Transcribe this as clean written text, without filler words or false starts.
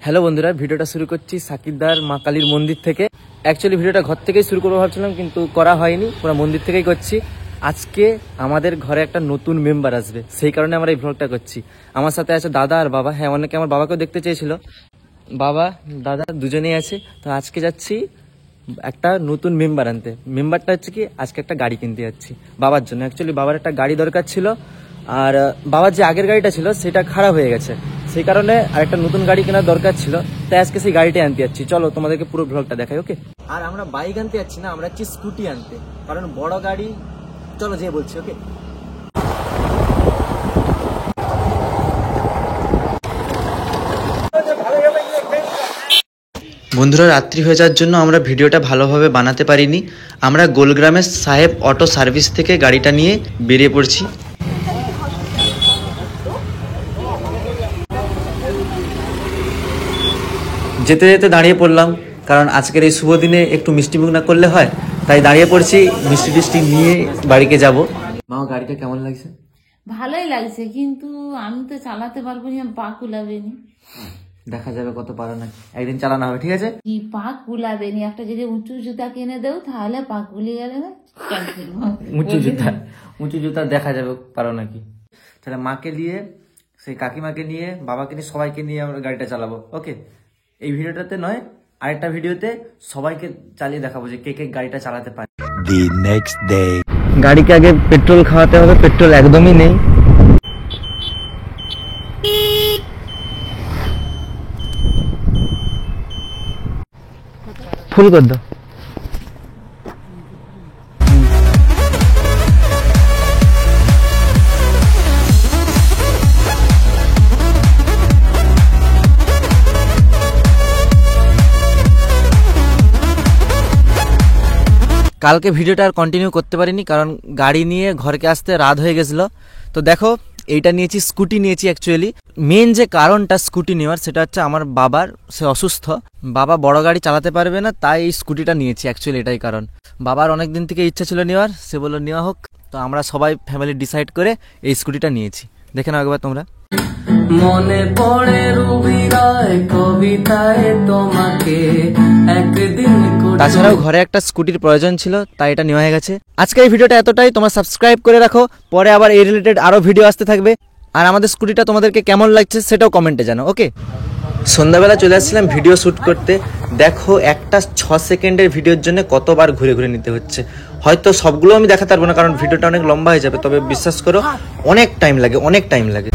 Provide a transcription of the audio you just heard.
Hello বন্ধুরা, ভিডিওটা শুরু করছি সাকিরদার মা কালীর মন্দির থেকে। অ্যাকচুয়ালি ভিডিওটা ঘর থেকেই শুরু করবো ভাবছিলাম, কিন্তু করা হয়নি, পুরো মন্দির থেকেই করছি। আজকে আমাদের ঘরে একটা নতুন মেম্বার আসবে, সেই কারণে আমরা এই ভ্লগটা করছি। আমার সাথে আছে দাদা আর বাবা। হ্যাঁ, অনেকে আমার বাবাকেও দেখতে চেয়েছিল। বাবা দাদা দুজনেই আছে। তো আজকে যাচ্ছি একটা নতুন মেম্বার আনতে। মেম্বারটা হচ্ছে কি, আজকে একটা গাড়ি কিনতে যাচ্ছি বাবার জন্য। অ্যাকচুয়ালি বাবার একটা গাড়ি দরকার ছিল, আর বাবার যে আগের গাড়িটা ছিল সেটা খারাপ হয়ে গেছে, সেই কারণে আরেকটা নতুন গাড়ি কেনার দরকার ছিল। তাই আজকে সেই গাড়িটাই আনতে যাচ্ছি। চলো তোমাদেরকে পুরো ভ্লগটা দেখাই। ওকে, আর আমরা বাইক আনতে যাচ্ছি না, আমরা যাচ্ছি স্কুটি আনতে, কারণ বড় গাড়ি। চলো যে বলছি। ওকে, বন্ধুরা, রাত্রি হয়ে যাওয়ার জন্য আমরা ভিডিওটা ভালোভাবে বানাতে পারিনি। আমরা গোলগ্রামের সাহেব অটো সার্ভিস থেকে গাড়িটা নিয়ে বেরিয়ে পড়ছি। যেতে যেতে দাঁড়িয়ে পড়লাম, কারণ আজকের এই শুভ দিনে একটু মিষ্টি মুখ না করলে হয়, তাই দাঁড়িয়ে পড়ছি। মিষ্টি টিষ্টি নিয়ে বাড়িতে যাব। মা, গাড়িটা কেমন লাগছে? ভালোই লাগছে, কিন্তু আমি তো চালাতে পারবো না, পা কুলাবে নি। দেখা যাবে কত পারো না, একদিন চালানো হবে, ঠিক আছে? কি পা কুলাবে নি? একটা যদি উঁচু জুতা কিনে দেও তাহলে পা কুলি গেলে না। উঁচু জুতা দেখা যাবে পারো নাকি। তাহলে মাকে নিয়ে, সেই কাকিমাকে নিয়ে, বাবাকে নিয়ে, সবাইকে নিয়ে আমরা গাড়িটা চালাবো। ওকে, এই ভিডিওটাতে নয়, আরেকটা ভিডিওতে সবাইকে চালিয়ে দেখাবো যে কে কে গাড়িটা চালাতে পারে। The next day. গাড়িকে আগে পেট্রোল খাওয়াতে হবে, পেট্রোল একদমই নেই। ফুল কর দাও। কালকে ভিডিওটা আর কন্টিনিউ করতে পারিনি, কারণ গাড়ি নিয়ে ঘরকে আসতে রাত হয়ে গেছিলো। তো দেখো, এইটা নিয়েছি, স্কুটি নিয়েছি। অ্যাকচুয়ালি মেন যে কারণটা স্কুটি নেওয়ার, সেটা হচ্ছে আমার বাবার, সে অসুস্থ, বাবা বড় গাড়ি চালাতে পারবে না, তাই এই স্কুটিটা নিয়েছি। অ্যাকচুয়ালি এটাই কারণ। বাবার অনেক দিন থেকে ইচ্ছা ছিল নেওয়ার, সে বললো নেওয়া হোক। তো আমরা সবাই ফ্যামিলি ডিসাইড করে এই স্কুটিটা নিয়েছি। দেখে নাও একবার তোমরা। মনে পড়ে রবিরায় কবিতায় তোমাকে একদিন। তাছাড়াও ঘরে একটা স্কুটির প্রয়োজন ছিল, তাই এটা নেওয়া হয়ে গেছে। আজকের এই ভিডিওটা এতটাই। তোমরা সাবস্ক্রাইব করে রাখো, পরে আবার এই রিলেটেড আরো ভিডিও আসতে থাকবে। আর আমাদের স্কুটিটা তোমাদেরকে কেমন লাগছে সেটাও কমেন্টে জানো। ওকে, সন্ধ্যাবেলা চলে আসছিলাম ভিডিও শ্যুট করতে। দেখো, একটা 6 সেকেন্ডের ভিডিওর জন্য কতবার ঘুরে ঘুরে নিতে হচ্ছে। হয়তো সবগুলো আমি দেখাতে পারবো না, কারণ ভিডিওটা অনেক লম্বা হয়ে যাবে, তবে বিশ্বাস করো অনেক টাইম লাগে, অনেক টাইম লাগে।